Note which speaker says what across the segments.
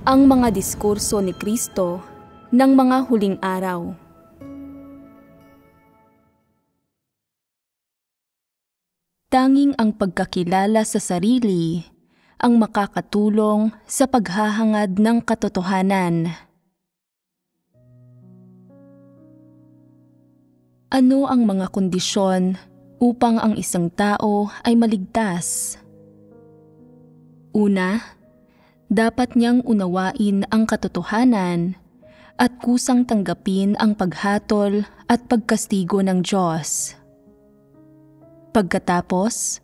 Speaker 1: Ang mga diskurso ni Kristo ng mga huling araw. Tanging ang pagkakilala sa sarili ang makakatulong sa paghahangad ng katotohanan. Ano ang mga kondisyon upang ang isang tao ay maligtas? Una, dapat niyang unawain ang katotohanan at kusang tanggapin ang paghatol at pagkastigo ng Diyos. Pagkatapos,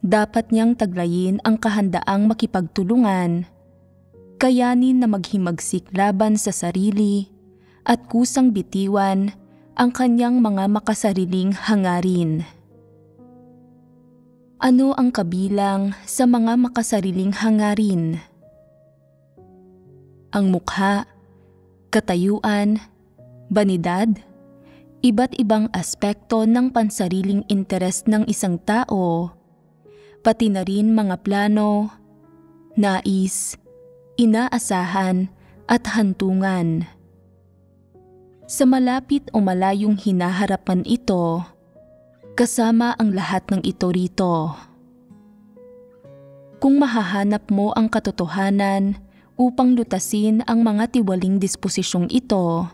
Speaker 1: dapat niyang taglayin ang kahandaang makipagtulungan, kayanin na maghimagsik laban sa sarili at kusang bitiwan ang kanyang mga makasariling hangarin. Ano ang kabilang sa mga makasariling hangarin? Ang mukha, katayuan, banidad, iba't ibang aspekto ng pansariling interes ng isang tao, pati na rin mga plano, nais, inaasahan at hantungan. Sa malapit o malayong hinaharapan ito, kasama ang lahat ng ito rito. Kung mahahanap mo ang katotohanan upang lutasin ang mga tiwaling disposisyong ito,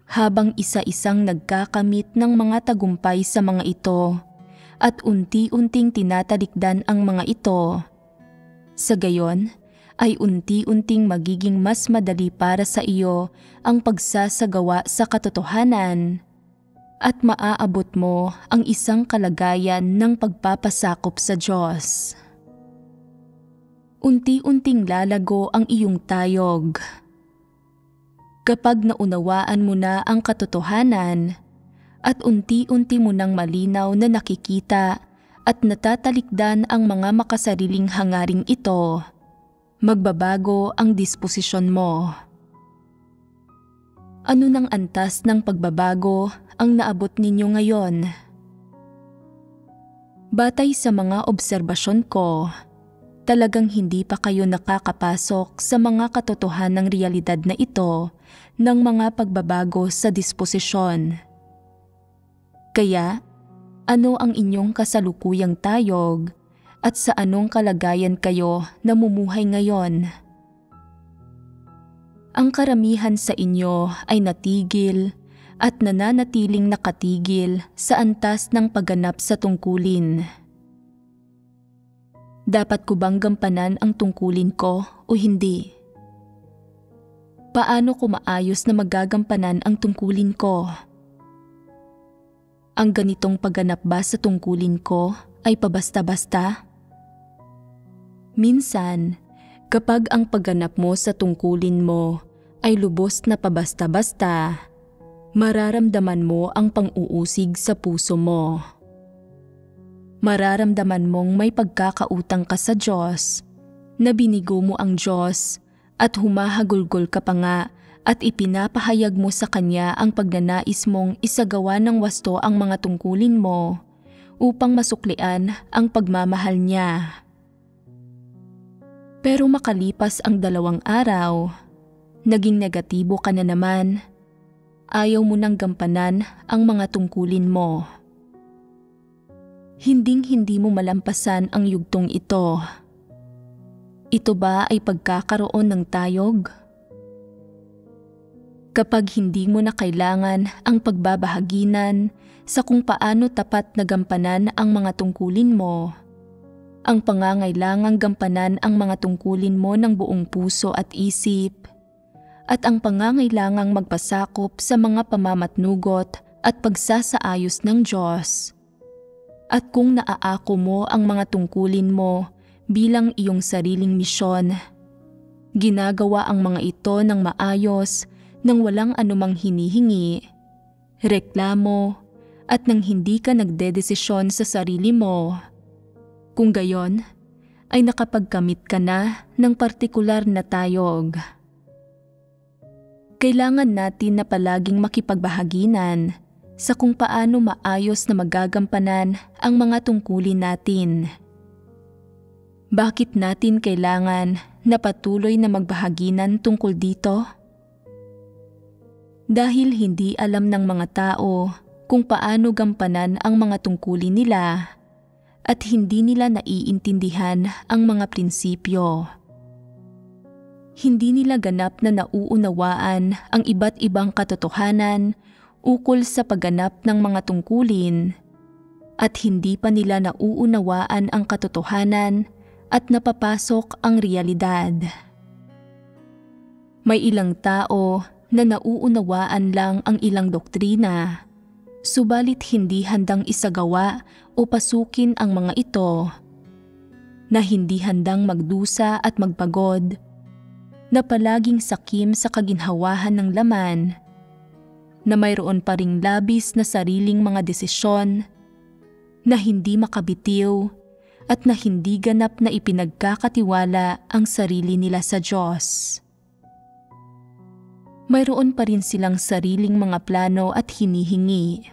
Speaker 1: habang isa-isang nagkakamit ng mga tagumpay sa mga ito at unti-unting tinatalikdan ang mga ito, sa gayon ay unti-unting magiging mas madali para sa iyo ang pagsasagawa sa katotohanan at maaabot mo ang isang kalagayan ng pagpapasakop sa Diyos. Unti-unting lalago ang iyong tayog. Kapag naunawaan mo na ang katotohanan at unti-unti mo nang malinaw na nakikita at natatalikdan ang mga makasariling hangaring ito, magbabago ang disposisyon mo. Ano nang antas ng pagbabago ang naabot ninyo ngayon? Batay sa mga obserbasyon ko, talagang hindi pa kayo nakakapasok sa mga katotohanang realidad na ito ng mga pagbabago sa disposisyon. Kaya, ano ang inyong kasalukuyang tayog at sa anong kalagayan kayo namumuhay ngayon? Ang karamihan sa inyo ay natigil at nananatiling nakatigil sa antas ng pagganap sa tungkulin. Dapat ko bang gampanan ang tungkulin ko o hindi? Paano ko maayos na magagampanan ang tungkulin ko? Ang ganitong pagganap ba sa tungkulin ko ay pabasta-basta? Minsan, kapag ang pagganap mo sa tungkulin mo ay lubos na pabasta-basta, mararamdaman mo ang pang-uusig sa puso mo. Mararamdaman mong may pagkakautang ka sa Diyos, na binigo mo ang Diyos at humahagulgol ka pa nga at ipinapahayag mo sa Kanya ang pagnanais mong isagawa ng wasto ang mga tungkulin mo upang masuklian ang pagmamahal niya. Pero makalipas ang 2 araw, naging negatibo ka na naman. Ayaw mo nang gampanan ang mga tungkulin mo. Hinding-hindi mo malampasan ang yugtong ito. Ito ba ay pagkakaroon ng tayog? Kapag hindi mo na kailangan ang pagbabahaginan sa kung paano tapat na gampanan ang mga tungkulin mo, ang pangangailangang gampanan ang mga tungkulin mo ng buong puso at isip, at ang pangangailangang magpasakop sa mga pamamatnugot at pagsasaayos ng Diyos. At kung naaako mo ang mga tungkulin mo bilang iyong sariling misyon, ginagawa ang mga ito ng maayos nang walang anumang hinihingi, reklamo, at nang hindi ka nagdedesisyon sa sarili mo. Kung gayon, ay nakapagkamit ka na ng partikular na tayog. Kailangan natin na palaging makipagbahaginan sa kung paano maayos na magagampanan ang mga tungkulin natin. Bakit natin kailangan na patuloy na magbahaginan tungkol dito? Dahil hindi alam ng mga tao kung paano gampanan ang mga tungkulin nila at hindi nila naiintindihan ang mga prinsipyo. Hindi nila ganap na nauunawaan ang iba't ibang katotohanan ukol sa pagganap ng mga tungkulin at hindi pa nila nauunawaan ang katotohanan at napapasok ang realidad. May ilang tao na nauunawaan lang ang ilang doktrina, subalit hindi handang isagawa o pasukin ang mga ito, na hindi handang magdusa at magpagod, na palaging sakim sa kaginhawahan ng laman, na mayroon pa ring labis na sariling mga desisyon, na hindi makabitiw at na hindi ganap na ipinagkakatiwala ang sarili nila sa Diyos. Mayroon pa rin silang sariling mga plano at hinihingi.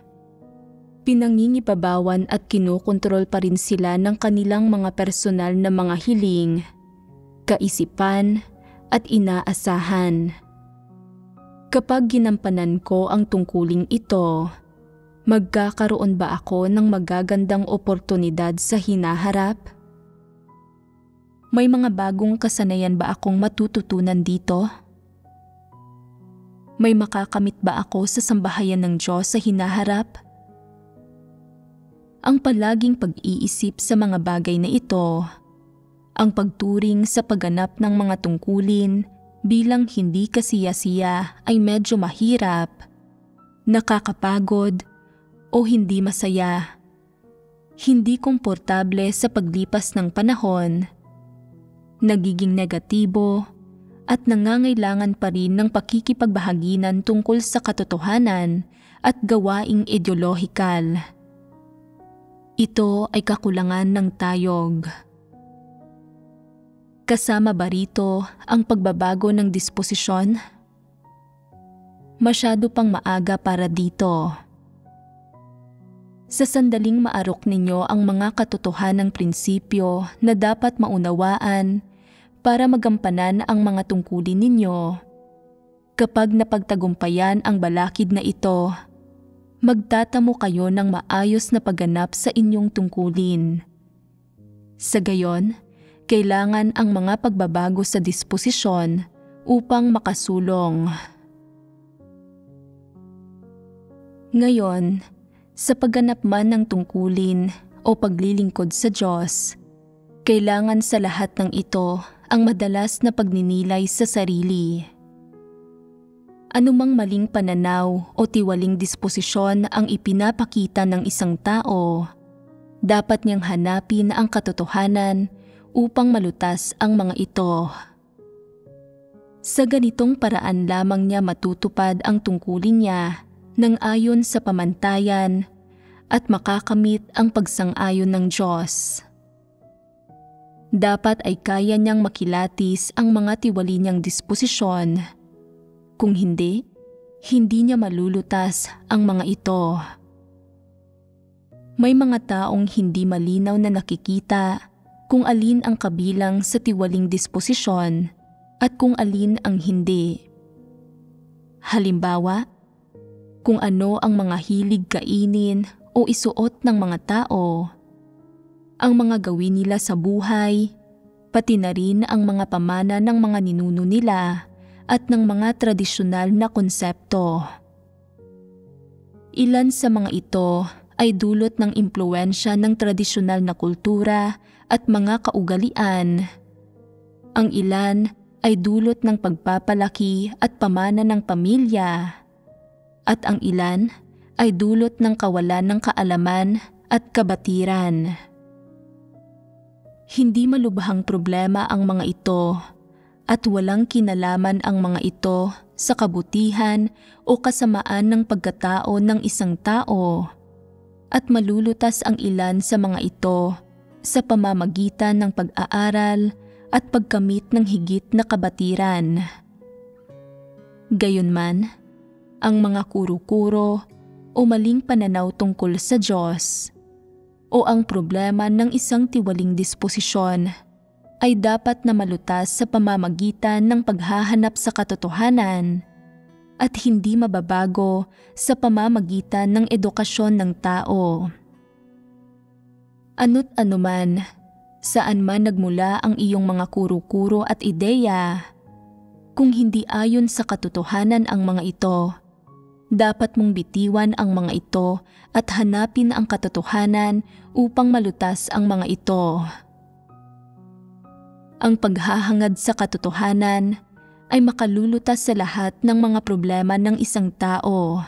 Speaker 1: Pinangingibabawan at kinokontrol pa rin sila ng kanilang mga personal na mga hiling, kaisipan at inaasahan. Kapag ginampanan ko ang tungkuling ito, magkakaroon ba ako ng magagandang oportunidad sa hinaharap? May mga bagong kasanayan ba akong matututunan dito? May makakamit ba ako sa sambahayan ng Diyos sa hinaharap? Ang palaging pag-iisip sa mga bagay na ito, ang pagturing sa pagganap ng mga tungkulin bilang hindi kasiya-siya ay medyo mahirap, nakakapagod, o hindi masaya, hindi komportable sa paglipas ng panahon, nagiging negatibo, at nangangailangan pa rin ng pakikipagbahaginan tungkol sa katotohanan at gawaing ideolohikal. Ito ay kakulangan ng tayog. Kasama ba rito ang pagbabago ng disposisyon? Masyado pang maaga para dito. Sa sandaling maarok ninyo ang mga katotohanang prinsipyo na dapat maunawaan para magampanan ang mga tungkulin ninyo. Kapag napagtagumpayan ang balakid na ito, magtatamo kayo ng maayos na pagganap sa inyong tungkulin. Sa gayon, kailangan ang mga pagbabago sa disposisyon upang makasulong. Ngayon, sa pagganap man ng tungkulin o paglilingkod sa Diyos, kailangan sa lahat ng ito ang madalas na pagninilay sa sarili. Anumang maling pananaw o tiwaling disposisyon ang ipinapakita ng isang tao, dapat niyang hanapin ang katotohanan upang malutas ang mga ito. Sa ganitong paraan lamang niya matutupad ang tungkulin niya nang ayon sa pamantayan at makakamit ang pagsang-ayon ng Diyos. Dapat ay kaya niyang makilatis ang mga tiwali niyang disposisyon. Kung hindi, hindi niya malulutas ang mga ito. May mga taong hindi malinaw na nakikita kung alin ang kabilang sa tiwaling disposisyon at kung alin ang hindi. Halimbawa, kung ano ang mga hilig kainin o isuot ng mga tao, ang mga gawin nila sa buhay, pati na rin ang mga pamana ng mga ninuno nila at ng mga tradisyonal na konsepto. Ilan sa mga ito ay dulot ng impluwensya ng tradisyonal na kultura at mga kaugalian. Ang ilan ay dulot ng pagpapalaki at pamana ng pamilya, at ang ilan ay dulot ng kawalan ng kaalaman at kabatiran. Hindi malubhang problema ang mga ito at walang kinalaman ang mga ito sa kabutihan o kasamaan ng pagkatao ng isang tao, at malulutas ang ilan sa mga ito sa pamamagitan ng pag-aaral at pagkamit ng higit na kabatiran. Gayunman, ang mga kuro-kuro o maling pananaw tungkol sa Diyos o ang problema ng isang tiwaling disposisyon ay dapat na malutas sa pamamagitan ng paghahanap sa katotohanan at hindi mababago sa pamamagitan ng edukasyon ng tao. Ano't anuman, saan man nagmula ang iyong mga kuro-kuro at ideya, kung hindi ayon sa katotohanan ang mga ito, dapat mong bitiwan ang mga ito at hanapin ang katotohanan upang malutas ang mga ito. Ang paghahangad sa katotohanan ay makalulutas sa lahat ng mga problema ng isang tao.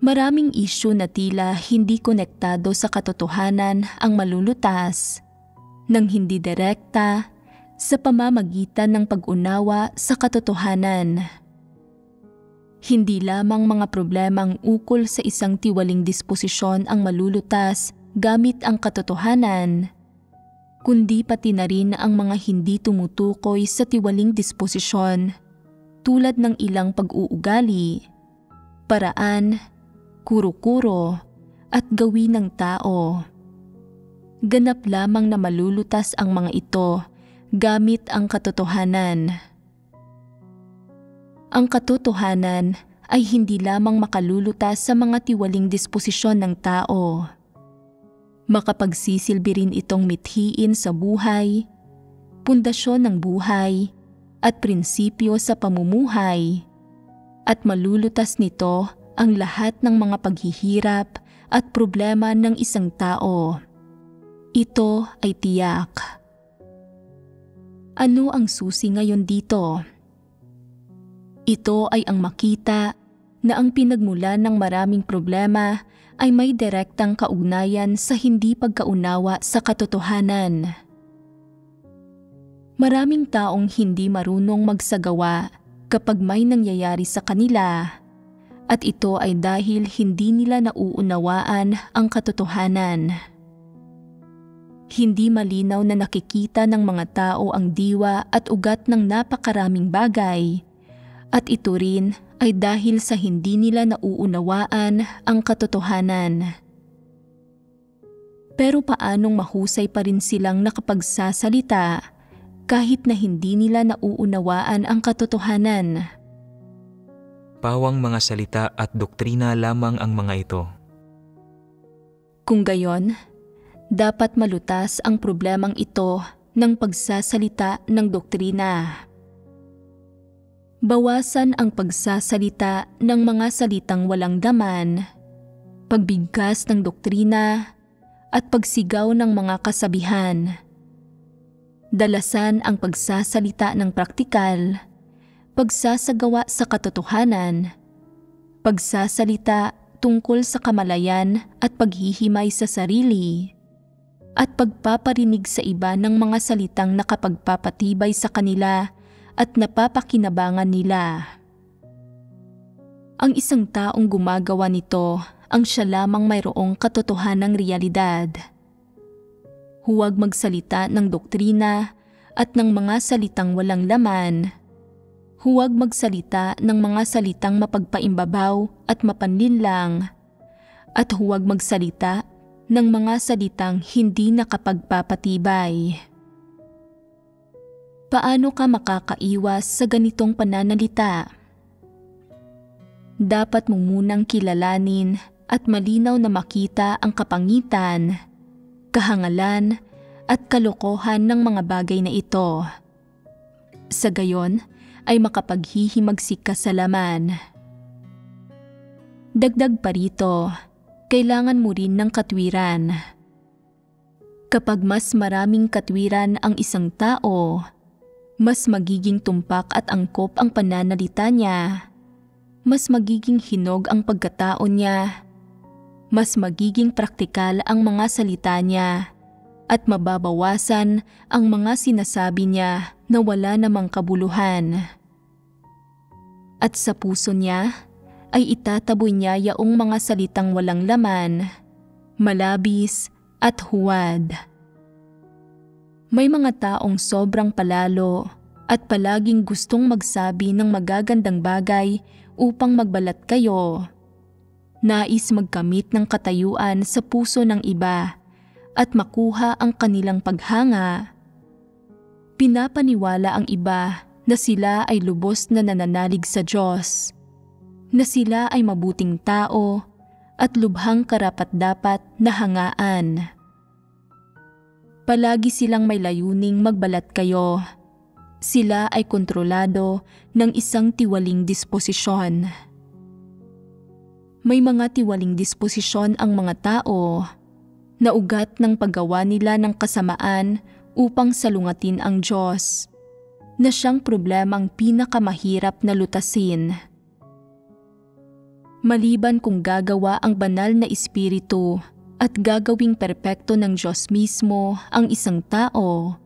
Speaker 1: Maraming isyu na tila hindi konektado sa katotohanan ang malulutas nang hindi direkta sa pamamagitan ng pag-unawa sa katotohanan. Hindi lamang mga problemang ukol sa isang tiwaling disposisyon ang malulutas gamit ang katotohanan, kundi pati na rin ang mga hindi tumutukoy sa tiwaling disposisyon tulad ng ilang pag-uugali, paraan, kuro-kuro at gawin ng tao. Ganap lamang na malulutas ang mga ito gamit ang katotohanan. Ang katotohanan ay hindi lamang makalulutas sa mga tiwaling disposisyon ng tao. Makapagsisilbi rin itong mithiin sa buhay, pundasyon ng buhay, at prinsipyo sa pamumuhay, at malulutas nito ang lahat ng mga paghihirap at problema ng isang tao. Ito ay tiyak. Ano ang susi ngayon dito? Ito ay ang makita na ang pinagmulan ng maraming problema ay may direktang kaugnayan sa hindi pagkaunawa sa katotohanan. Maraming taong hindi marunong magsagawa kapag may nangyayari sa kanila, at ito ay dahil hindi nila nauunawaan ang katotohanan. Hindi malinaw na nakikita ng mga tao ang diwa at ugat ng napakaraming bagay, at ito rin ay dahil sa hindi nila nauunawaan ang katotohanan. Pero paanong mahusay pa rin silang nakapagsasalita kahit na hindi nila nauunawaan ang katotohanan?
Speaker 2: Pawang mga salita at doktrina lamang ang mga ito.
Speaker 1: Kung gayon, dapat malutas ang problemang ito ng pagsasalita ng doktrina. Bawasan ang pagsasalita ng mga salitang walang laman, pagbigkas ng doktrina, at pagsigaw ng mga kasabihan. Dalasan ang pagsasalita ng praktikal, pagsasagawa sa katotohanan, pagsasalita tungkol sa kamalayan at paghihimay sa sarili, at pagpaparinig sa iba ng mga salitang nakapagpapatibay sa kanila at napapakinabangan nila. Ang isang taong gumagawa nito ang siya lamang mayroong katotohanang realidad. Huwag magsalita ng doktrina at ng mga salitang walang laman. Huwag magsalita ng mga salitang mapagpaimbabaw at mapanlinlang. At huwag magsalita ng mga salitang hindi nakapagpapatibay. Paano ka makakaiwas sa ganitong pananalita? Dapat mong munang kilalanin at malinaw na makita ang kapangitan, kahangalan at kalokohan ng mga bagay na ito. Sa gayon ay makapaghihimagsik ka sa laman. Dagdag pa rito, kailangan mo rin ng katwiran. Kapag mas maraming katwiran ang isang tao, mas magiging tumpak at angkop ang pananalita niya, mas magiging hinog ang pagkatao niya, mas magiging praktikal ang mga salita niya, at mababawasan ang mga sinasabi niya na wala namang kabuluhan. At sa puso niya ay itataboy niya yaong mga salitang walang laman, malabis at huwad. May mga taong sobrang palalo at palaging gustong magsabi ng magagandang bagay upang magbalat kayo. Nais magkamit ng katayuan sa puso ng iba at makuha ang kanilang paghanga Pinapaniwala ang iba na sila ay lubos na nananalig sa Diyos, na sila ay mabuting tao at lubhang karapat-dapat na hangaan. Palagi silang may layuning magbalat kayo. Sila ay kontrolado ng isang tiwaling disposisyon. May mga tiwaling disposisyon ang mga tao na ugat ng paggawa nila ng kasamaan upang salungatin ang Diyos, na siyang problemang pinakamahirap na lutasin. Maliban kung gagawa ang banal na espiritu at gagawing perpekto ng Diyos mismo ang isang tao,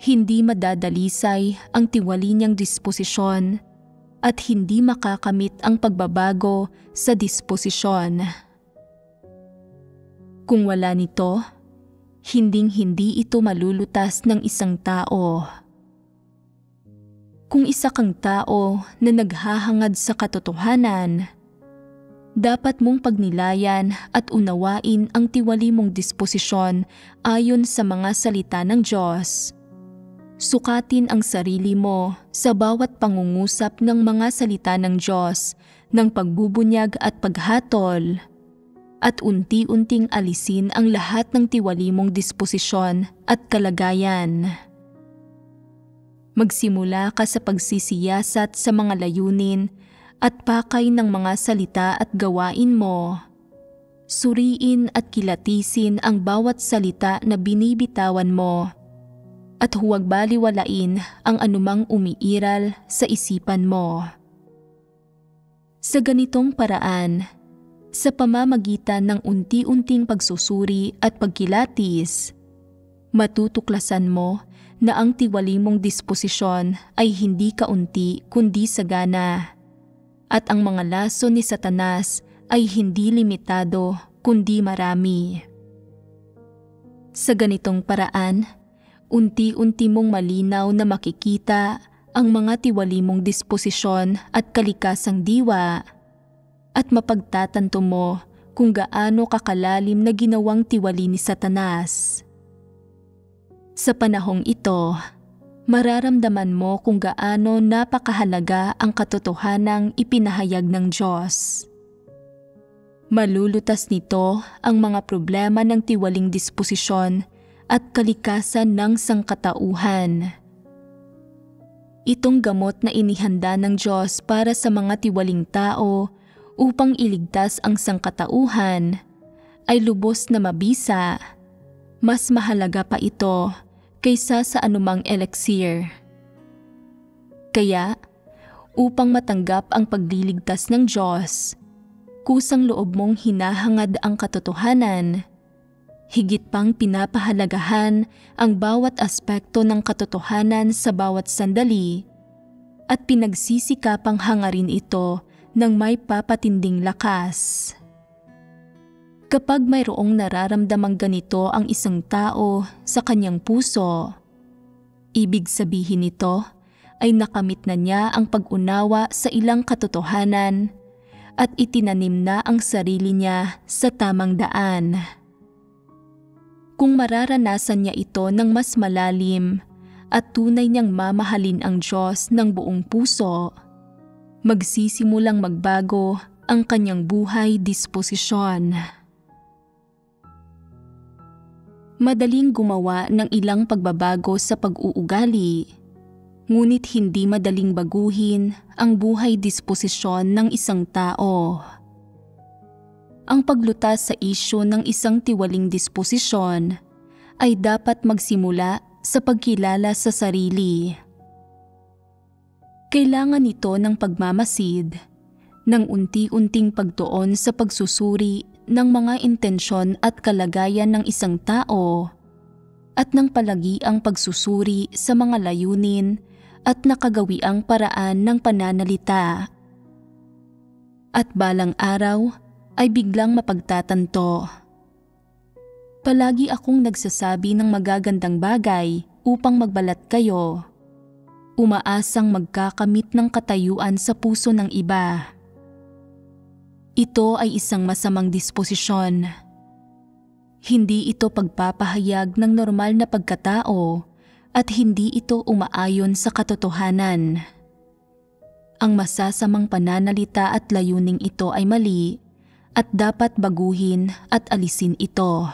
Speaker 1: hindi madadalisay ang tiwali niyang disposisyon at hindi makakamit ang pagbabago sa disposisyon. Kung wala nito, hinding-hindi ito malulutas ng isang tao. Kung isa kang tao na naghahangad sa katotohanan, dapat mong pagnilayan at unawain ang tiwali mong disposisyon ayon sa mga salita ng Diyos. Sukatin ang sarili mo sa bawat pangungusap ng mga salita ng Diyos ng pagbubunyag at paghatol, at unti-unting alisin ang lahat ng tiwali mong disposisyon at kalagayan. Magsimula ka sa pagsisiyasat sa mga layunin at pakay ng mga salita at gawain mo. Suriin at kilatisin ang bawat salita na binibitawan mo, at huwag baliwalain ang anumang umiiral sa isipan mo. Sa ganitong paraan, sa pamamagitan ng unti-unting pagsusuri at pagkilatis, matutuklasan mo na ang tiwali mong disposisyon ay hindi kaunti kundi sagana, at ang mga laso ni Satanas ay hindi limitado kundi marami. Sa ganitong paraan, unti-unti mong malinaw na makikita ang mga tiwali mong disposisyon at kalikasang diwa, at mapagtatanto mo kung gaano kakalalim na ginawang tiwali ni Satanas. Sa panahong ito, mararamdaman mo kung gaano napakahalaga ang katotohanang ipinahayag ng Diyos. Malulutas nito ang mga problema ng tiwaling disposisyon at kalikasan ng sangkatauhan. Itong gamot na inihanda ng Diyos para sa mga tiwaling tao upang iligtas ang sangkatauhan ay lubos na mabisa. Mas mahalaga pa ito kaysa sa anumang elixir. Kaya, upang matanggap ang pagliligtas ng Diyos, kusang loob mong hinahangad ang katotohanan. Higit pang pinapahalagahan ang bawat aspekto ng katotohanan sa bawat sandali, at pinagsisikapang hangarin ito ng may papatinding lakas. Kapag mayroong nararamdamang ganito ang isang tao sa kanyang puso, ibig sabihin nito ay nakamit na niya ang pag-unawa sa ilang katotohanan at itinanim na ang sarili niya sa tamang daan. Kung mararanasan niya ito ng mas malalim at tunay niyang mamahalin ang Diyos ng buong puso, magsisimulang magbago ang kanyang buhay disposisyon. Madaling gumawa ng ilang pagbabago sa pag-uugali, ngunit hindi madaling baguhin ang buhay disposisyon ng isang tao. Ang paglutas sa isyu ng isang tiwaling disposisyon ay dapat magsimula sa pagkilala sa sarili. Kailangan ito ng pagmamasid, ng unti-unting pagtuon sa pagsusuri ng mga intensyon at kalagayan ng isang tao, at ng palagiang pagsusuri sa mga layunin at nakagawiang paraan ng pananalita. At balang araw ay biglang mapagtatanto. Palagi akong nagsasabi ng magagandang bagay upang magbalat kayo, umaasang magkakamit ng katayuan sa puso ng iba. Ito ay isang masamang disposisyon. Hindi ito pagpapahayag ng normal na pagkatao at hindi ito umaayon sa katotohanan. Ang masasamang pananalita at layuning ito ay mali at dapat baguhin at alisin ito.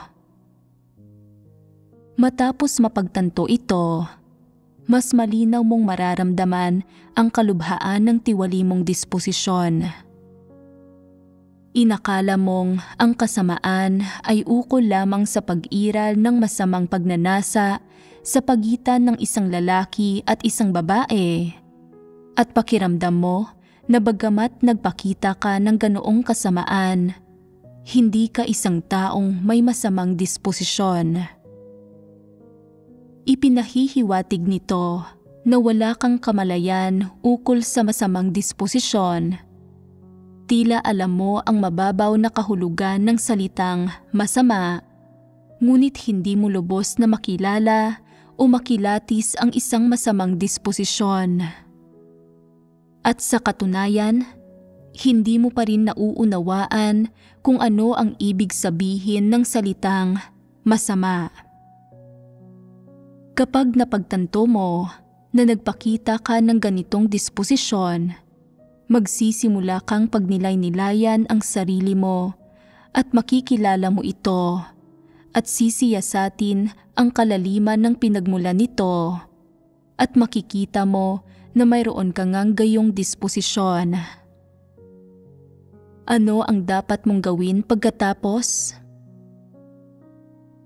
Speaker 1: Matapos mapagtanto ito, mas malinaw mong mararamdaman ang kalubhaan ng tiwali mong disposisyon. Inakala mong ang kasamaan ay ukol lamang sa pag-iral ng masamang pagnanasa sa pagitan ng isang lalaki at isang babae, at pakiramdam mo na bagamat nagpakita ka ng ganoong kasamaan, hindi ka isang taong may masamang disposisyon. Ipinahihiwatig nito na wala kang kamalayan ukol sa masamang disposisyon. Tila alam mo ang mababaw na kahulugan ng salitang masama, ngunit hindi mo lubos na makilala o makilatis ang isang masamang disposisyon. At sa katunayan, hindi mo pa rin nauunawaan kung ano ang ibig sabihin ng salitang masama. Kapag napagtanto mo na nagpakita ka ng ganitong disposisyon, magsisimula kang pagnilay-nilayan ang sarili mo at makikilala mo ito at sisiyasatin ang kalaliman ng pinagmulan nito at makikita mo na mayroon kang gayong disposisyon. Ano ang dapat mong gawin pagkatapos?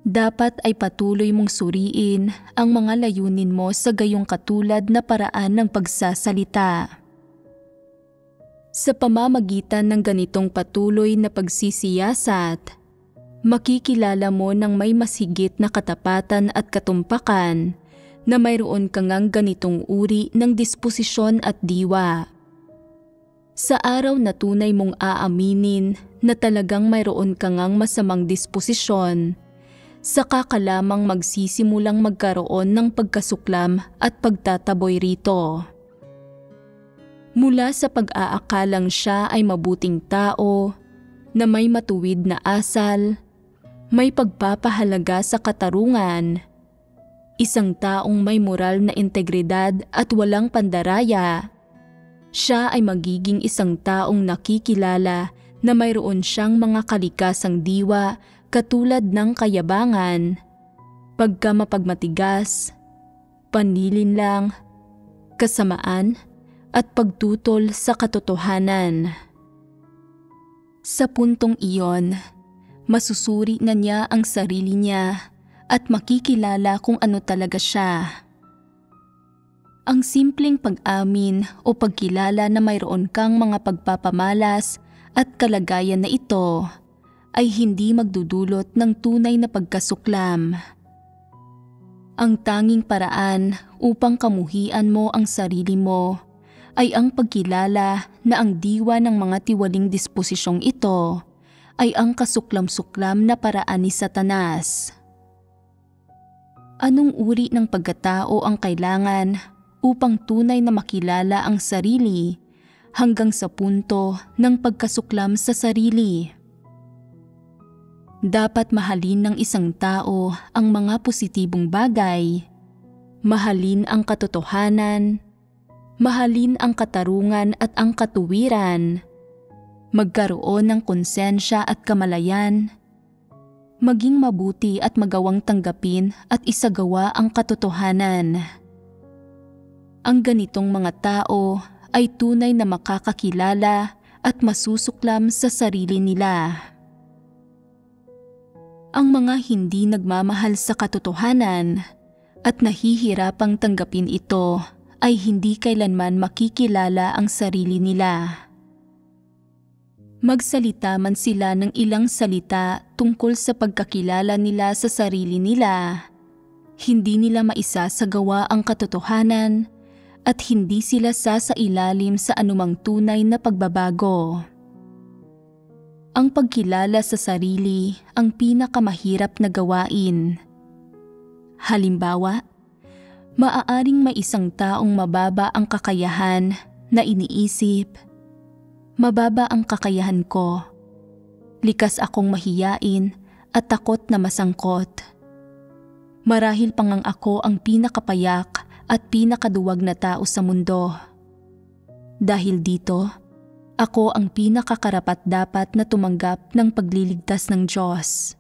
Speaker 1: Dapat ay patuloy mong suriin ang mga layunin mo sa gayong katulad na paraan ng pagsasalita. Sa pamamagitan ng ganitong patuloy na pagsisiyasat, makikilala mo ng may mas higit na katapatan at katumpakan na mayroon kang ganitong uri ng disposisyon at diwa. Sa araw na tunay mong aaminin na talagang mayroon kang masamang disposisyon, saka ka lamang magsisimulang magkaroon ng pagkasuklam at pagtataboy rito. Mula sa pag-aakalang siya ay mabuting tao, na may matuwid na asal, may pagpapahalaga sa katarungan, isang taong may moral na integridad at walang pandaraya, siya ay magiging isang taong nakikilala na mayroon siyang mga kalikasang diwa katulad ng kayabangan, pagkamapagmatigas, panlilinlang, kasamaan, at pagtutol sa katotohanan. Sa puntong iyon, masusuri na niya ang sarili niya at makikilala kung ano talaga siya. Ang simpleng pag-amin o pagkilala na mayroon kang mga pagpapamalas at kalagayan na ito ay hindi magdudulot ng tunay na pagkasuklam. Ang tanging paraan upang kamuhian mo ang sarili mo ay ang pagkilala na ang diwa ng mga tiwaling disposisyong ito ay ang kasuklam-suklam na paraan ni Satanas. Anong uri ng pagkatao ang kailangan upang tunay na makilala ang sarili hanggang sa punto ng pagkasuklam sa sarili? Dapat mahalin ng isang tao ang mga positibong bagay, mahalin ang katotohanan, mahalin ang katarungan at ang katuwiran, magkaroon ng konsensya at kamalayan, maging mabuti at magawang tanggapin at isagawa ang katotohanan. Ang ganitong mga tao ay tunay na makakakilala at masusuklam sa sarili nila. Ang mga hindi nagmamahal sa katotohanan at nahihirapang tanggapin ito ay hindi kailanman makikilala ang sarili nila. Magsalita man sila ng ilang salita tungkol sa pagkakilala nila sa sarili nila, hindi nila maisasagawa ang katotohanan at hindi sila sasailalim sa anumang tunay na pagbabago. Ang pagkilala sa sarili ang pinakamahirap na gawain. Halimbawa, maaaring may isang taong mababa ang kakayahan na iniisip, mababa ang kakayahan ko, likas akong mahiyain at takot na masangkot. Marahil pangang ako ang pinakapayak at pinakaduwag na tao sa mundo. Dahil dito, ako ang pinakakarapat-dapat na tumanggap ng pagliligtas ng Diyos.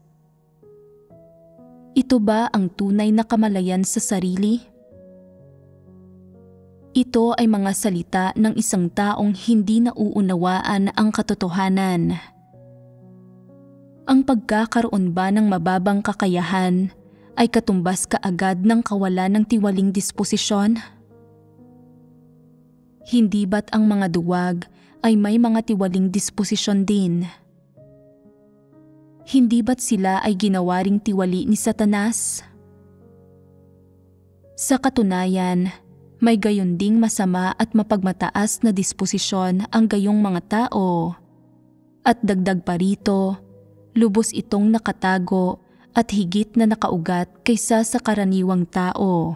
Speaker 1: Ito ba ang tunay na kamalayan sa sarili? Ito ay mga salita ng isang taong hindi nauunawaan ang katotohanan. Ang pagkakaroon ba ng mababang kakayahan ay katumbas kaagad ng kawalan ng tiwaling disposisyon? Hindi ba't ang mga duwag ay may mga tiwaling disposisyon din? Hindi ba't sila ay ginawa ring tiwali ni Satanas? Sa katunayan, may gayon ding masama at mapagmataas na disposisyon ang gayong mga tao. At dagdag pa rito, lubos itong nakatago at higit na nakaugat kaysa sa karaniwang tao.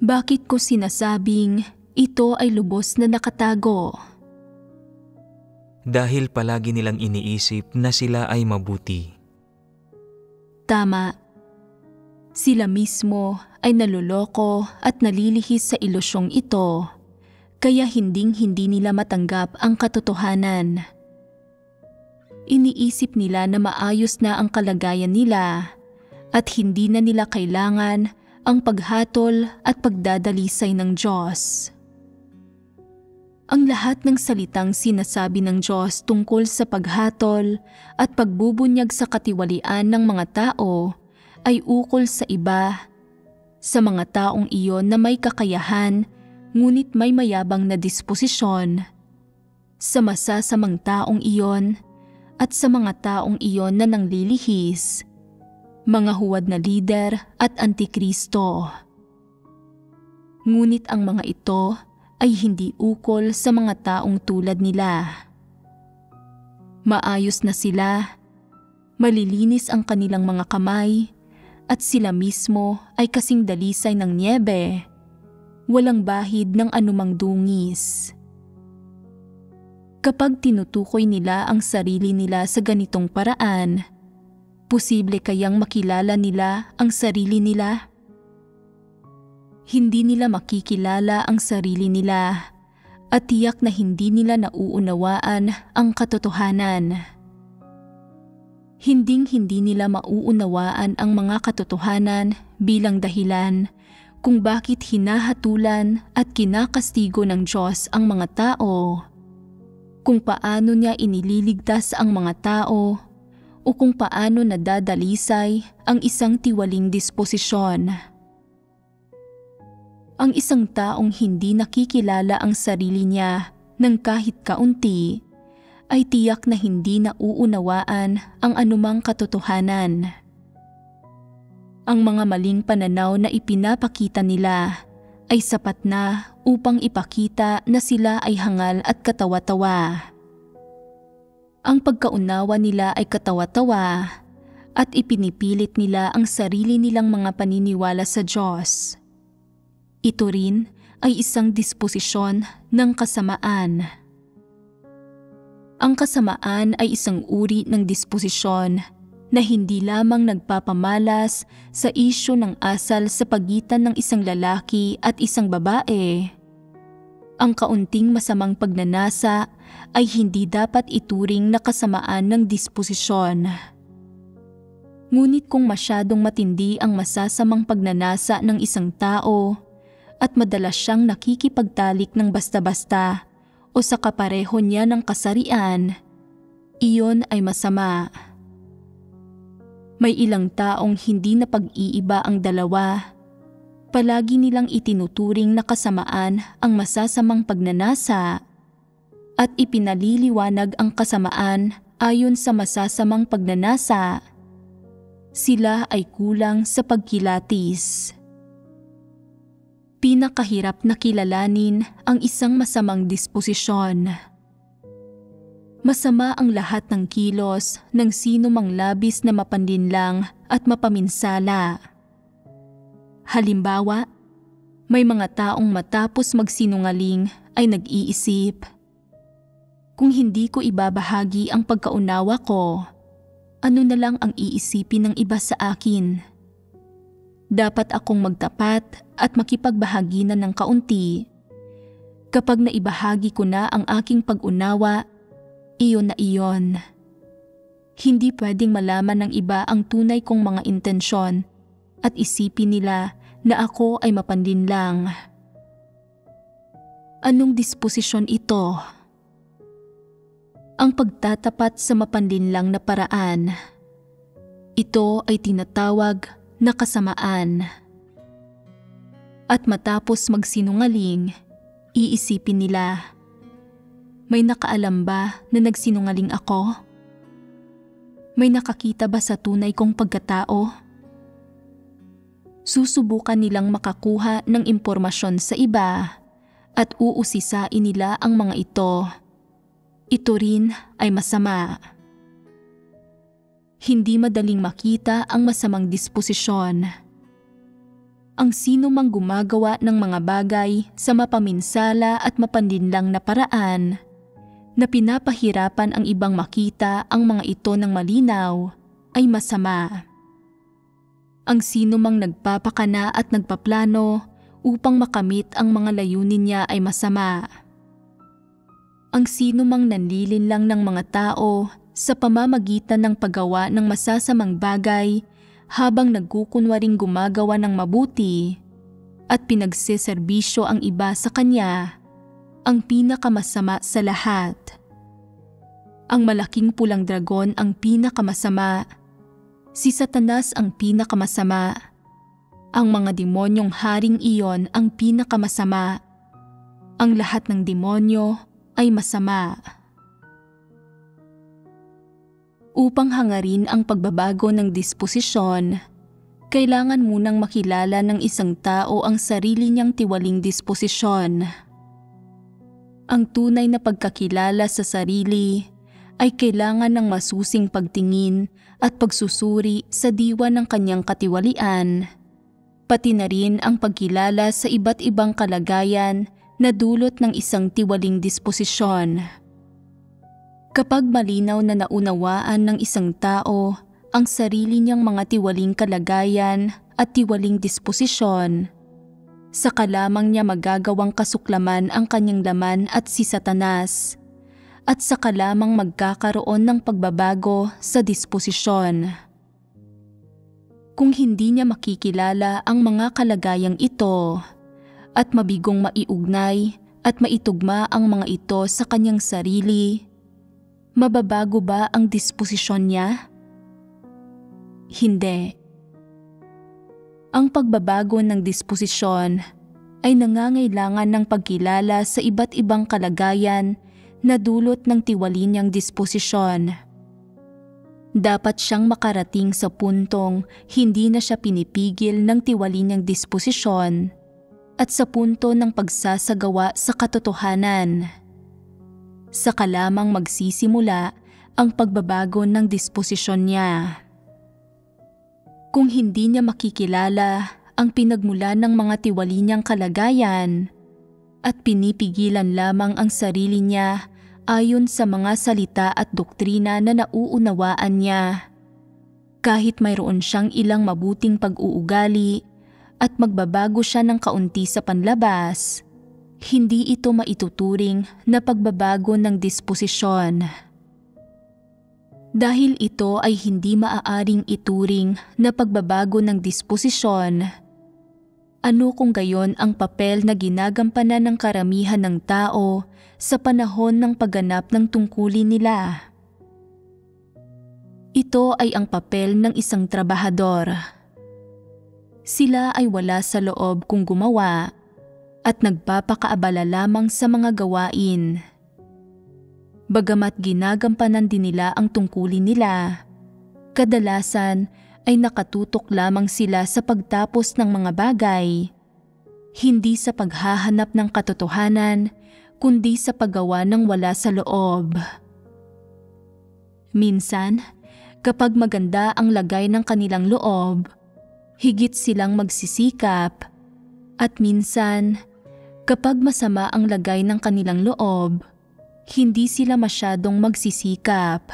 Speaker 1: Bakit ko sinasabing ito ay lubos na nakatago?
Speaker 2: Dahil palagi nilang iniisip na sila ay mabuti.
Speaker 1: Tama. Sila mismo ay naluloko at nalilihis sa ilusyong ito, kaya hindi nila matanggap ang katotohanan. Iniisip nila na maayos na ang kalagayan nila at hindi na nila kailangan ang paghatol at pagdadalisay ng Diyos. Ang lahat ng salitang sinasabi ng Diyos tungkol sa paghatol at pagbubunyag sa katiwalian ng mga tao ay ukol sa iba, sa mga taong iyon na may kakayahan ngunit may mayabang na disposisyon, sa masasamang taong iyon at sa mga taong iyon na nanglilihis, mga huwad na lider at antikristo. Ngunit ang mga ito ay hindi ukol sa mga taong tulad nila. Maayos na sila, malilinis ang kanilang mga kamay, at sila mismo ay kasing dalisay ng nyebe, walang bahid ng anumang dungis. Kapag tinutukoy nila ang sarili nila sa ganitong paraan, posible kayang makilala nila ang sarili nila? Hindi nila makikilala ang sarili nila at tiyak na hindi nila nauunawaan ang katotohanan. Hinding-hindi nila mauunawaan ang mga katotohanan bilang dahilan kung bakit hinahatulan at kinakastigo ng Diyos ang mga tao, kung paano niya inililigtas ang mga tao, o kung paano nadadalisay ang isang tiwaling disposisyon. Ang isang taong hindi nakikilala ang sarili niya ng kahit kaunti ay tiyak na hindi nauunawaan ang anumang katotohanan. Ang mga maling pananaw na ipinapakita nila ay sapat na upang ipakita na sila ay hangal at katawa-tawa. Ang pagkaunawa nila ay katawa-tawa at ipinipilit nila ang sarili nilang mga paniniwala sa Diyos. Ito rin ay isang disposisyon ng kasamaan. Ang kasamaan ay isang uri ng disposisyon na hindi lamang nagpapamalas sa isyu ng asal sa pagitan ng isang lalaki at isang babae. Ang kaunting masamang pagnanasa ay hindi dapat ituring na kasamaan ng disposisyon. Ngunit kung masyadong matindi ang masasamang pagnanasa ng isang tao at madalas siyang nakikipagtalik ng basta-basta o sa kapareho niya ng kasarian, iyon ay masama. May ilang taong hindi na pag-iiba ang dalawa. Palagi nilang itinuturing na kasamaan ang masasamang pagnanasa at ipinaliliwanag ang kasamaan ayon sa masasamang pagnanasa. Sila ay kulang sa pagkilatis. Pinakahirap na kilalanin ang isang masamang disposisyon. Masama ang lahat ng kilos ng sino mang labis na mapanlinlang at mapaminsala. Halimbawa, may mga taong matapos magsinungaling ay nag-iisip, kung hindi ko ibabahagi ang pagkaunawa ko, ano na lang ang iisipin ng iba sa akin? Dapat akong magtapat at makipagbahaginan ng kaunti. Kapag naibahagi ko na ang aking pag-unawa, iyon na iyon. Hindi pwedeng malaman ng iba ang tunay kong mga intensyon at isipin nila na ako ay mapanlinlang. Anong disposisyon ito? Ang pagtatapat sa mapanlinlang na paraan. Ito ay tinatawag na kasamaan. At matapos magsinungaling, iisipin nila, may nakaalam ba na nagsinungaling ako? May nakakita ba sa tunay kong pagkatao? Susubukan nilang makakuha ng impormasyon sa iba at uusisain nila ang mga ito. Ito rin ay masama. Hindi madaling makita ang masamang disposisyon. Ang sino mang gumagawa ng mga bagay sa mapaminsala at mapanlinlang na paraan na pinapahirapan ang ibang makita ang mga ito ng malinaw ay masama. Ang sino mang nagpapakana at nagpaplano upang makamit ang mga layunin niya ay masama. Ang sino mang nanlilinlang ng mga tao sa pamamagitan ng paggawa ng masasamang bagay habang nagkukunwaring gumagawa ng mabuti at pinagseserbisyo ang iba sa kanya, ang pinakamasama sa lahat. Ang malaking pulang dragon ang pinakamasama, si Satanas ang pinakamasama, ang mga demonyong haring iyon ang pinakamasama, ang lahat ng demonyo ay masama. Upang hangarin ang pagbabago ng disposisyon, kailangan munang makilala ng isang tao ang sarili niyang tiwaling disposisyon. Ang tunay na pagkakilala sa sarili ay kailangan ng masusing pagtingin at pagsusuri sa diwa ng kanyang katiwalian, pati na rin ang pagkilala sa iba't ibang kalagayan na dulot ng isang tiwaling disposisyon. Kapag malinaw na naunawaan ng isang tao ang sarili niyang mga tiwaling kalagayan at tiwaling disposisyon, saka lamang niya magagawang kasuklaman ang kanyang laman at si Satanas, at saka lamang magkakaroon ng pagbabago sa disposisyon. Kung hindi niya makikilala ang mga kalagayang ito at mabigong maiugnay at maitugma ang mga ito sa kanyang sarili, mababago ba ang disposisyon niya? Hindi. Ang pagbabago ng disposisyon ay nangangailangan ng pagkilala sa iba't ibang kalagayan na dulot ng tiwali niyang disposisyon. Dapat siyang makarating sa puntong hindi na siya pinipigil ng tiwali niyang disposisyon at sa punto ng pagsasagawa sa katotohanan. Saka lamang magsisimula ang pagbabago ng disposisyon niya. Kung hindi niya makikilala ang pinagmula ng mga tiwali niyang kalagayan at pinipigilan lamang ang sarili niya ayon sa mga salita at doktrina na nauunawaan niya, kahit mayroon siyang ilang mabuting pag-uugali at magbabago siya ng kaunti sa panlabas, hindi ito maituturing na pagbabago ng disposisyon. Dahil ito ay hindi maaaring ituring na pagbabago ng disposisyon, ano kung gayon ang papel na ginagampanan ng karamihan ng tao sa panahon ng pagganap ng tungkulin nila? Ito ay ang papel ng isang trabahador. Sila ay wala sa loob kung gumawa at nagpapakaabala lamang sa mga gawain. Bagamat ginagampanan din nila ang tungkulin nila, kadalasan ay nakatutok lamang sila sa pagtapos ng mga bagay, hindi sa paghahanap ng katotohanan, kundi sa paggawa ng wala sa loob. Minsan, kapag maganda ang lagay ng kanilang loob, higit silang magsisikap, at minsan, kapag masama ang lagay ng kanilang loob, hindi sila masyadong magsisikap.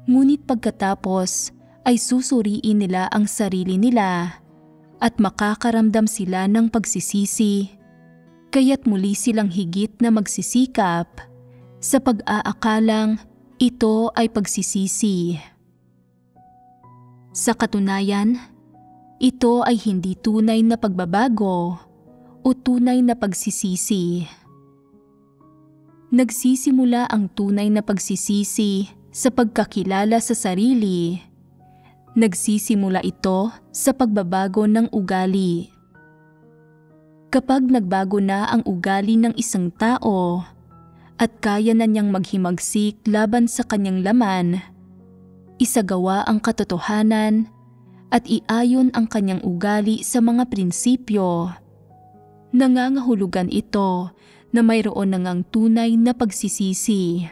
Speaker 1: Ngunit pagkatapos ay susuriin nila ang sarili nila at makakaramdam sila ng pagsisisi, kaya't muli silang higit na magsisikap sa pag-aakalang ito ay pagsisisi. Sa katunayan, ito ay hindi tunay na pagbabago o tunay na pagsisisi. Nagsisimula ang tunay na pagsisisi sa pagkakilala sa sarili. Nagsisimula ito sa pagbabago ng ugali. Kapag nagbago na ang ugali ng isang tao at kaya na niyang maghimagsik laban sa kanyang laman, isagawa ang katotohanan at iayon ang kanyang ugali sa mga prinsipyo, nangangahulugan ito na mayroon na ngang tunay na pagsisisi.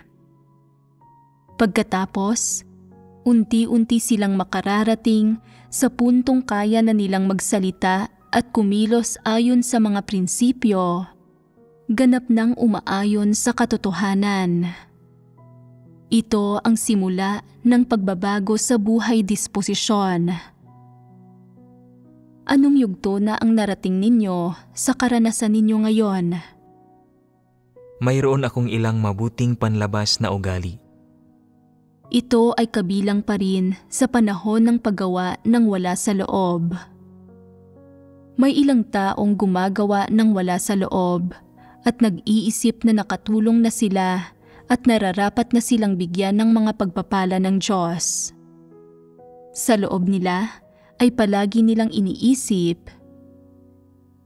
Speaker 1: Pagkatapos, unti-unti silang makararating sa puntong kaya na nilang magsalita at kumilos ayon sa mga prinsipyo, ganap nang umaayon sa katotohanan. Ito ang simula ng pagbabago sa buhay disposisyon. Anong yugto na ang narating ninyo sa karanasan ninyo ngayon?
Speaker 2: Mayroon akong ilang mabuting panlabas na ugali.
Speaker 1: Ito ay kabilang pa rin sa panahon ng paggawa ng wala sa loob. May ilang taong gumagawa ng wala sa loob at nag-iisip na nakatulong na sila at nararapat na silang bigyan ng mga pagpapala ng Diyos. Sa loob nila ay palagi nilang iniisip,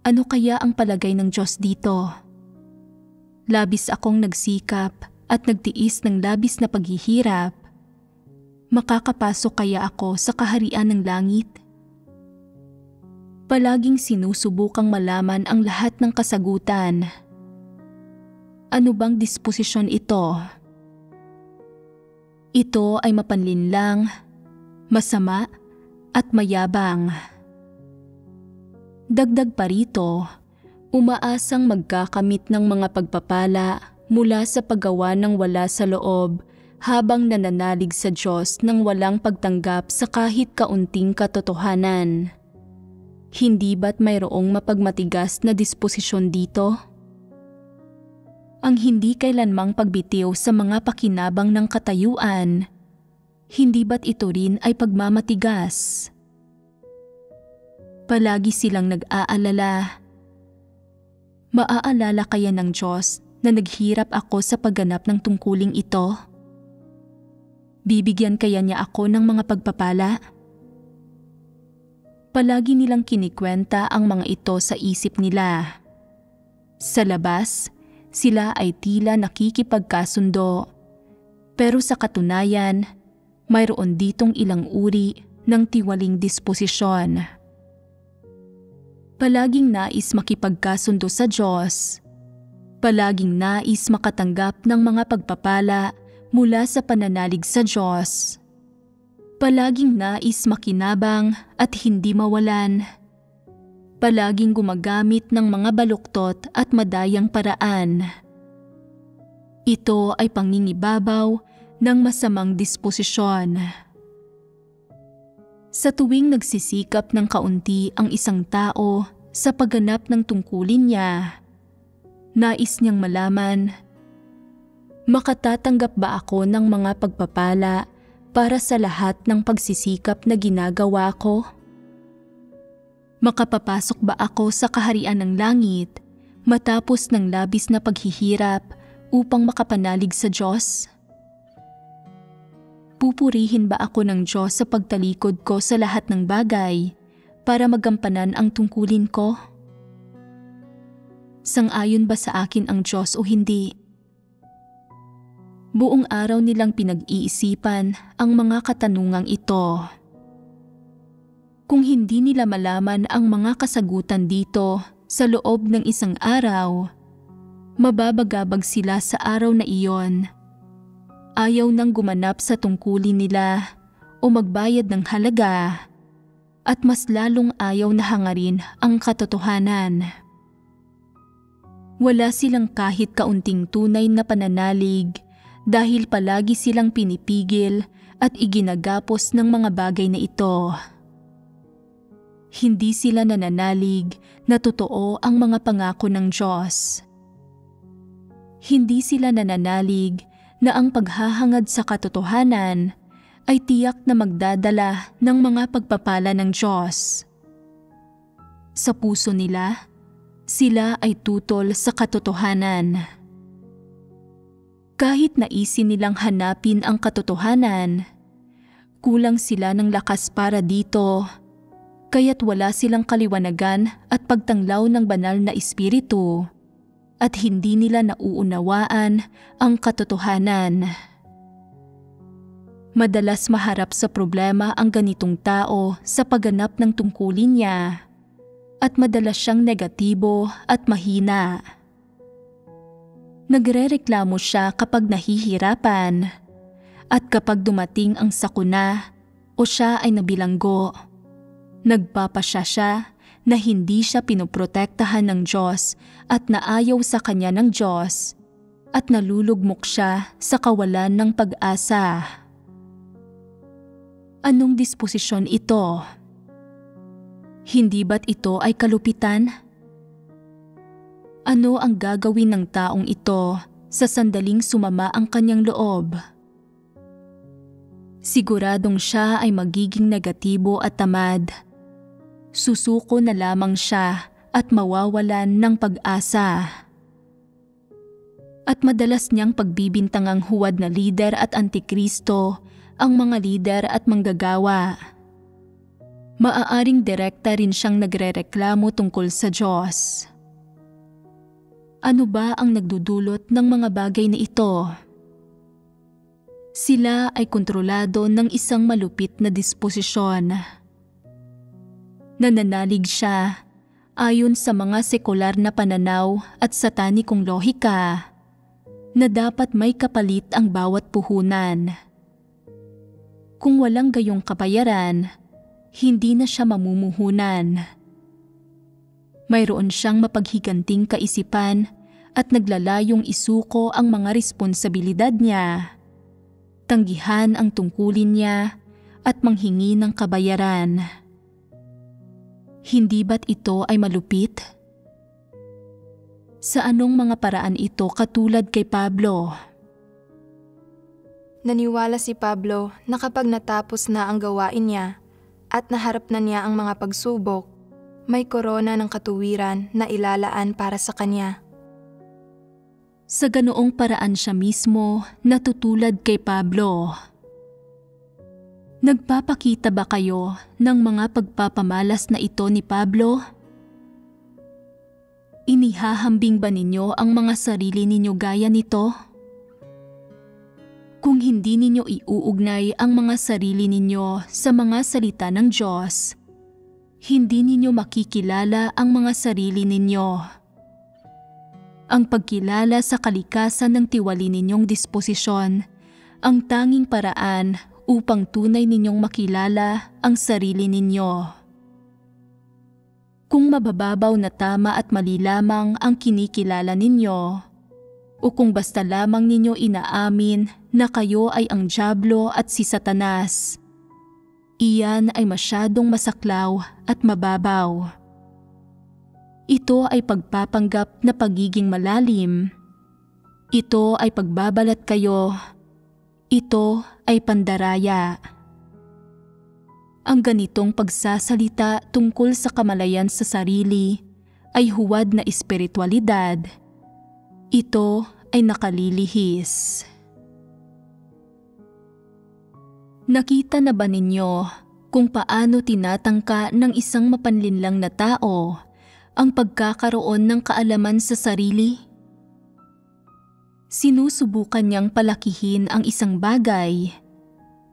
Speaker 1: ano kaya ang palagay ng Diyos dito? Labis akong nagsikap at nagtiis ng labis na paghihirap. Makakapasok kaya ako sa kaharian ng langit? Palaging sinusubukang malaman ang lahat ng kasagutan. Ano bang disposisyon ito? Ito ay mapanlinlang, masama at mayabang. Dagdag pa rito, umaasang magkakamit ng mga pagpapala mula sa paggawa ng wala sa loob habang nananalig sa Diyos ng walang pagtanggap sa kahit kaunting katotohanan. Hindi ba't mayroong mapagmatigas na disposisyon dito? Ang hindi kailanmang pagbitiw sa mga pakinabang ng katayuan, hindi ba't ito rin ay pagmamatigas? Palagi silang nag-aalala. Maaalala kaya ng Diyos na naghirap ako sa pagganap ng tungkuling ito? Bibigyan kaya niya ako ng mga pagpapala? Palagi nilang kinikwenta ang mga ito sa isip nila. Sa labas, sila ay tila nakikipagkasundo. Pero sa katunayan, mayroon ditong ilang uri ng tiwaling disposisyon. Palaging nais makipagkasundo sa Diyos. Palaging nais makatanggap ng mga pagpapala mula sa pananalig sa Diyos. Palaging nais makinabang at hindi mawalan. Palaging gumagamit ng mga baluktot at madayang paraan. Ito ay pangingibabaw ng masamang disposisyon. Sa tuwing nagsisikap ng kaunti ang isang tao sa pagganap ng tungkulin niya, nais niyang malaman, makatatanggap ba ako ng mga pagpapala para sa lahat ng pagsisikap na ginagawa ko? Makapapasok ba ako sa kaharian ng langit matapos ng labis na paghihirap upang makapanalig sa Diyos? Pupurihin ba ako ng Diyos sa pagtalikod ko sa lahat ng bagay para magampanan ang tungkulin ko? Sang-ayon ba sa akin ang Diyos o hindi? Buong araw nilang pinag-iisipan ang mga katanungang ito. Kung hindi nila malaman ang mga kasagutan dito sa loob ng isang araw, mababagabag sila sa araw na iyon. Ayaw nang gumanap sa tungkulin nila o magbayad ng halaga, at mas lalong ayaw na hangarin ang katotohanan. Wala silang kahit kaunting tunay na pananalig dahil palagi silang pinipigil at iginagapos ng mga bagay na ito. Hindi sila nananalig na totoo ang mga pangako ng Diyos. Hindi sila nananalig na ang paghahangad sa katotohanan ay tiyak na magdadala ng mga pagpapala ng Diyos. Sa puso nila, sila ay tutol sa katotohanan. Kahit naisin nilang hanapin ang katotohanan, kulang sila ng lakas para dito, kaya't wala silang kaliwanagan at pagtanglaw ng banal na espiritu at hindi nila nauunawaan ang katotohanan. Madalas maharap sa problema ang ganitong tao sa pagganap ng tungkulin niya at madalas siyang negatibo at mahina. Nagrereklamo siya kapag nahihirapan at kapag dumating ang sakuna o siya ay nabilanggo. Nagpapasya siya na hindi siya pinoprotektahan ng Diyos at naayaw sa kanya ng Diyos at nalulugmok siya sa kawalan ng pag-asa. Anong disposisyon ito? Hindi ba't ito ay kalupitan? Ano ang gagawin ng taong ito sa sandaling sumama ang kanyang loob? Siguradong siya ay magiging negatibo at tamad. Susuko na lamang siya at mawawalan ng pag-asa. At madalas niyang pagbibintangang huwad na lider at antikristo ang mga lider at manggagawa. Maaaring direkta rin siyang nagrereklamo tungkol sa Diyos. Ano ba ang nagdudulot ng mga bagay na ito? Sila ay kontrolado ng isang malupit na disposisyon. Nananalig siya ayon sa mga sekular na pananaw at satanikong lohika na dapat may kapalit ang bawat puhunan. Kung walang gayong kabayaran, hindi na siya mamumuhunan. Mayroon siyang mapaghiganting kaisipan at naglalayong isuko ang mga responsibilidad niya, tanggihan ang tungkulin niya at manghingi ng kabayaran. Hindi ba't ito ay malupit? Sa anong mga paraan ito katulad kay Pablo?
Speaker 3: Naniwala si Pablo na kapag natapos na ang gawain niya at naharap na niya ang mga pagsubok, may korona ng katuwiran na ilalaan para sa kanya.
Speaker 1: Sa ganoong paraan siya mismo natutulad kay Pablo. Nagpapakita ba kayo ng mga pagpapamalas na ito ni Pablo? Inihahambing ba ninyo ang mga sarili ninyo gaya nito? Kung hindi ninyo iuugnay ang mga sarili ninyo sa mga salita ng Diyos, hindi ninyo makikilala ang mga sarili ninyo. Ang pagkilala sa kalikasan ng tiwali ninyong disposisyon, ang tanging paraan upang tunay ninyong makilala ang sarili ninyo. Kung mabababaw na tama at mali lamang ang kinikilala ninyo, o kung basta lamang ninyo inaamin na kayo ay ang dyablo at si Satanas, iyan ay masyadong masaklaw at mababaw. Ito ay pagpapanggap na pagiging malalim. Ito ay pagbabalat kayo. Ito ay pandaraya. Ang ganitong pagsasalita tungkol sa kamalayan sa sarili ay huwad na espiritualidad. Ito ay nakalilihis. Nakita na ba ninyo kung paano tinatangka ng isang mapanlinlang na tao ang pagkakaroon ng kaalaman sa sarili? Sinusubukan niyang palakihin ang isang bagay.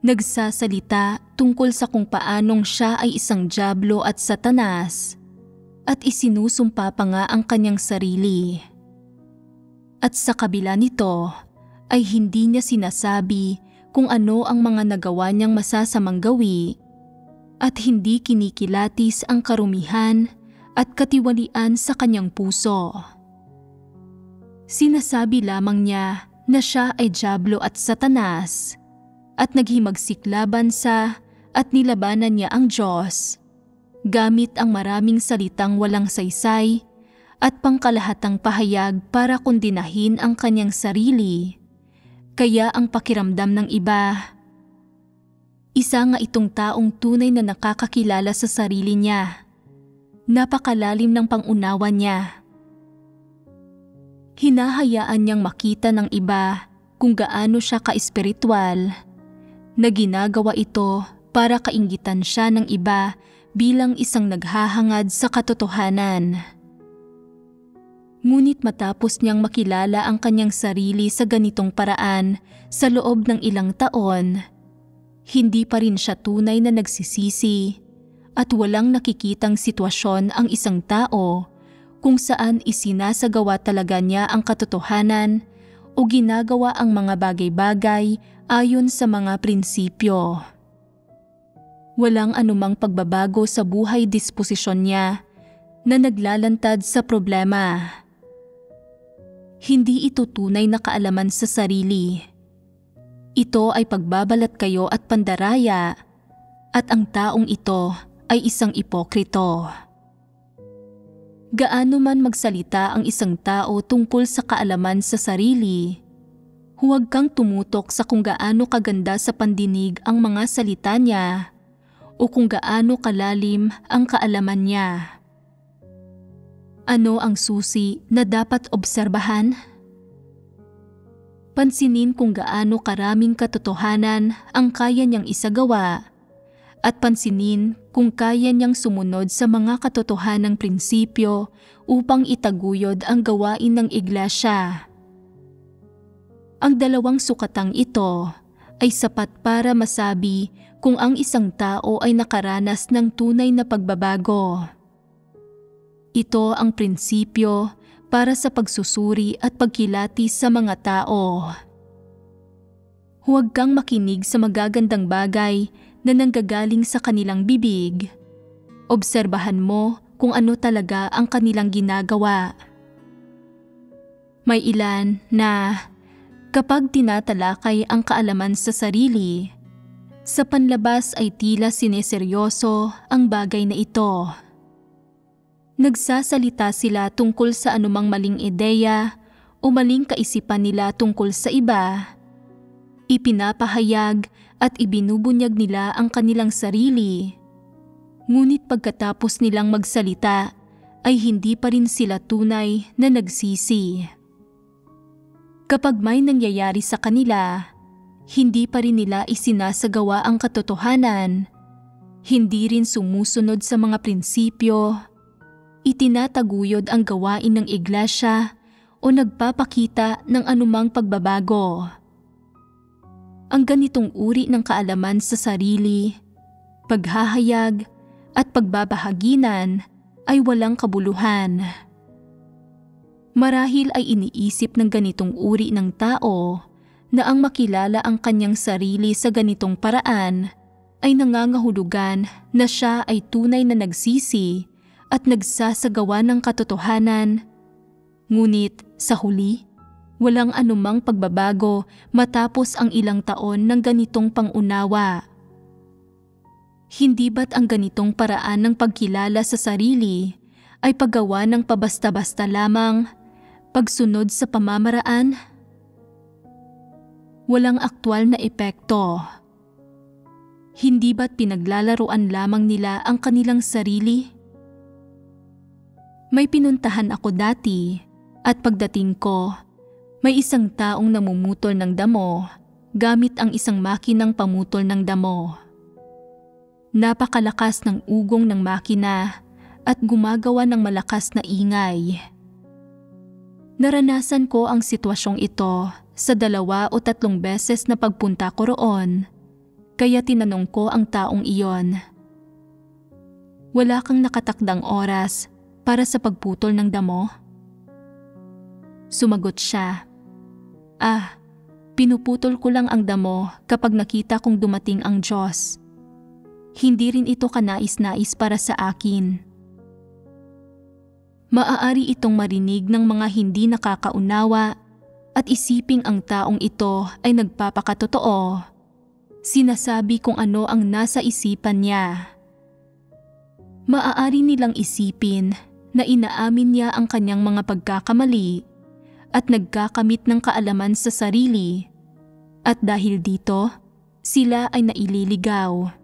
Speaker 1: Nagsasalita tungkol sa kung paanong siya ay isang dyablo at Satanas at isinusumpa pa nga ang kanyang sarili. At sa kabila nito ay hindi niya sinasabi kung ano ang mga nagawa niyang masasamang gawi at hindi kinikilatis ang karumihan at katiwalian sa kanyang puso. Sinasabi lamang niya na siya ay dyablo at Satanas at naghimagsik laban sa at nilabanan niya ang Diyos gamit ang maraming salitang walang saysay at pangkalahatang pahayag para kondinahin ang kanyang sarili. Kaya ang pakiramdam ng iba, isa nga itong taong tunay na nakakakilala sa sarili niya. Napakalalim ng pangunawa niya. Hinahayaan niyang makita ng iba kung gaano siya ka-espiritual, na ginagawa ito para kainggitan siya ng iba bilang isang naghahangad sa katotohanan. Ngunit matapos niyang makilala ang kanyang sarili sa ganitong paraan sa loob ng ilang taon, hindi pa rin siya tunay na nagsisisi at walang nakikitang sitwasyon ang isang tao kung saan isinasagawa talaga niya ang katotohanan o ginagawa ang mga bagay-bagay ayon sa mga prinsipyo. Walang anumang pagbabago sa buhay disposisyon niya na naglalantad sa problema. Hindi ito tunay na kaalaman sa sarili. Ito ay pagbabalat kayo at pandaraya, at ang taong ito ay isang ipokrito. Gaano man magsalita ang isang tao tungkol sa kaalaman sa sarili, huwag kang tumutok sa kung gaano kaganda sa pandinig ang mga salita niya o kung gaano kalalim ang kaalaman niya. Ano ang susi na dapat obserbahan? Pansinin kung gaano karaming katotohanan ang kaya niyang isagawa at pansinin kung kaya niyang sumunod sa mga katotohanang prinsipyo upang itaguyod ang gawain ng iglesia. Ang dalawang sukatang ito ay sapat para masabi kung ang isang tao ay nakaranas ng tunay na pagbabago. Ito ang prinsipyo para sa pagsusuri at pagkilati sa mga tao. Huwag kang makinig sa magagandang bagay na nanggagaling sa kanilang bibig. Obserbahan mo kung ano talaga ang kanilang ginagawa. May ilan na kapag tinatalakay ang kaalaman sa sarili, sa panlabas ay tila sineseryoso ang bagay na ito. Nagsasalita sila tungkol sa anumang maling ideya o maling kaisipan nila tungkol sa iba. Ipinapahayag at ibinubunyag nila ang kanilang sarili. Ngunit pagkatapos nilang magsalita ay hindi pa rin sila tunay na nagsisi. Kapag may nangyayari sa kanila, hindi pa rin nila isinasagawa ang katotohanan, hindi rin sumusunod sa mga prinsipyo, itinataguyod ang gawain ng iglesia o nagpapakita ng anumang pagbabago. Ang ganitong uri ng kaalaman sa sarili, paghahayag at pagbabahaginan ay walang kabuluhan. Marahil ay iniisip ng ganitong uri ng tao na ang makilala ang kanyang sarili sa ganitong paraan ay nangangahulugan na siya ay tunay na nagsisi at nagsasagawa ng katotohanan. Ngunit sa huli, walang anumang pagbabago matapos ang ilang taon ng ganitong pangunawa. Hindi ba't ang ganitong paraan ng pagkilala sa sarili ay paggawa ng pabasta-basta lamang, pagsunod sa pamamaraan? Walang aktwal na epekto. Hindi ba't pinaglalaruan lamang nila ang kanilang sarili? May pinuntahan ako dati at pagdating ko, may isang taong namumutol ng damo gamit ang isang makinang pamutol ng damo. Napakalakas ng ugong ng makina at gumagawa ng malakas na ingay. Naranasan ko ang sitwasyong ito sa 2 o 3 beses na pagpunta ko roon, kaya tinanong ko ang taong iyon. Wala kang nakatakdang oras para sa pagputol ng damo? Sumagot siya, pinuputol ko lang ang damo kapag nakita kong dumating ang Diyos. Hindi rin ito kanais-nais para sa akin. Maaari itong marinig ng mga hindi nakakaunawa at isiping ang taong ito ay nagpapakatotoo. Sinasabi kung ano ang nasa isipan niya. Maaari nilang isipin na inaamin niya ang kanyang mga pagkakamali at nagkakamit ng kaalaman sa sarili, at dahil dito, sila ay naililigaw.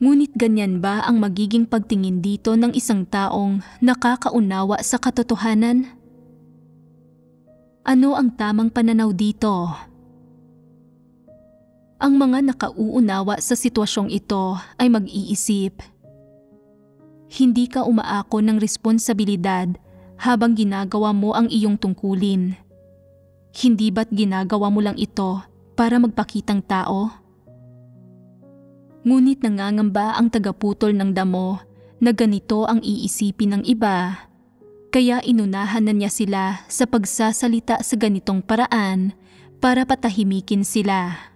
Speaker 1: Ngunit ganyan ba ang magiging pagtingin dito ng isang taong nakakaunawa sa katotohanan? Ano ang tamang pananaw dito? Ang mga nakauunawa sa sitwasyong ito ay mag-iisip. Hindi ka umaako ng responsibilidad habang ginagawa mo ang iyong tungkulin. Hindi ba't ginagawa mo lang ito para magpakitang tao? Ngunit nangangamba ang tagaputol ng damo na ganito ang iisipin ng iba, kaya inunahan na niya sila sa pagsasalita sa ganitong paraan para patahimikin sila.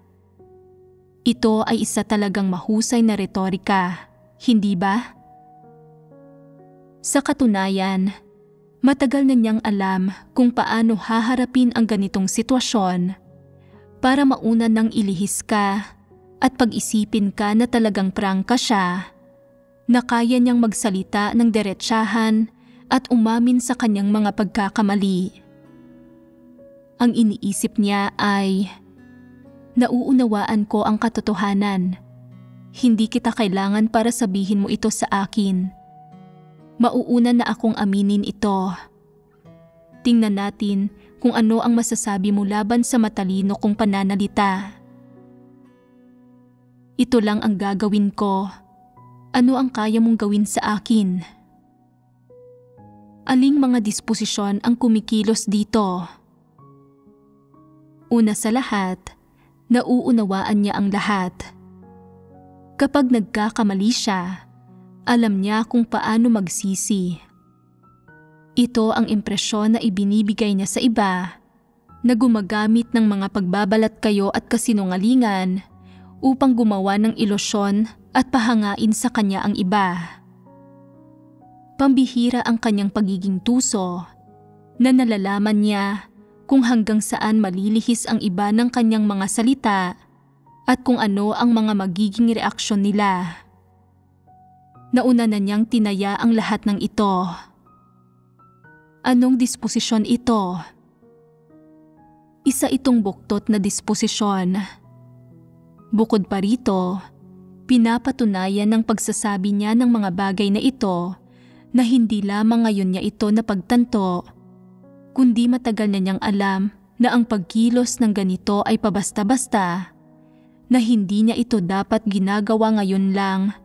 Speaker 1: Ito ay isa talagang mahusay na retorika, hindi ba? Sa katunayan, matagal na niyang alam kung paano haharapin ang ganitong sitwasyon para mauna nang ilihis ka at pag-isipin ka na talagang prangka siya, na kaya niyang magsalita ng diretsahan at umamin sa kanyang mga pagkakamali. Ang iniisip niya ay, nauunawaan ko ang katotohanan. Hindi kita kailangan para sabihin mo ito sa akin. Mauuna na akong aminin ito. Tingnan natin kung ano ang masasabi mo laban sa matalino kong pananalita. Ito lang ang gagawin ko. Ano ang kaya mong gawin sa akin? Aling mga disposisyon ang kumikilos dito? Una sa lahat, nauunawaan niya ang lahat. Kapag nagkakamali siya, alam niya kung paano magsisi. Ito ang impresyon na ibinibigay niya sa iba, na gumagamit ng mga pagbabalat kayo at kasinungalingan upang gumawa ng ilusyon at pahangain sa kanya ang iba. Pambihira ang kanyang pagiging tuso, na nalalaman niya kung hanggang saan malilihis ang iba ng kanyang mga salita at kung ano ang mga magiging reaksyon nila. Nauna na niyang tinaya ang lahat ng ito. Anong disposisyon ito? Isa itong buktot na disposisyon. Bukod pa rito, pinapatunayan ng pagsasabi niya ng mga bagay na ito na hindi lamang ngayon niya ito napagtanto, kundi matagal na niyang alam na ang pagkilos ng ganito ay pabasta-basta, na hindi niya ito dapat ginagawa ngayon lang,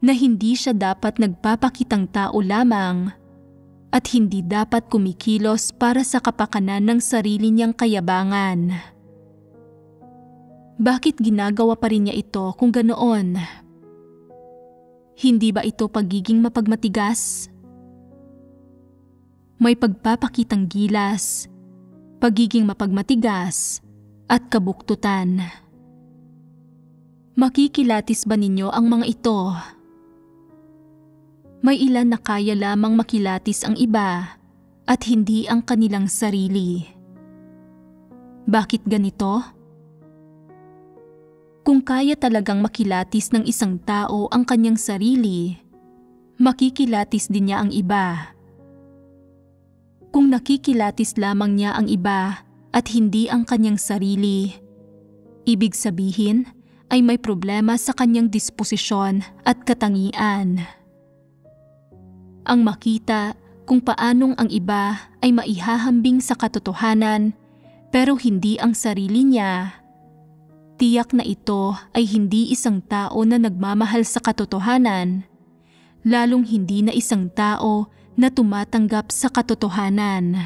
Speaker 1: na hindi siya dapat nagpapakitang tao lamang, at hindi dapat kumikilos para sa kapakanan ng sarili niyang kayabangan. Bakit ginagawa pa rin niya ito kung ganoon? Hindi ba ito pagiging mapagmatigas? May pagpapakitang gilas, pagiging mapagmatigas, at kabuktutan. Makikilatis ba ninyo ang mga ito? May ilan na kaya lamang makilatis ang iba at hindi ang kanilang sarili. Bakit ganito? Kung kaya talagang makilatis ng isang tao ang kanyang sarili, makikilatis din niya ang iba. Kung nakikilatis lamang niya ang iba at hindi ang kanyang sarili, ibig sabihin ay may problema sa kanyang disposisyon at katangian. Ang makita kung paanong ang iba ay maihahambing sa katotohanan pero hindi ang sarili niya, tiyak na ito ay hindi isang tao na nagmamahal sa katotohanan, lalong hindi na isang tao na tumatanggap sa katotohanan.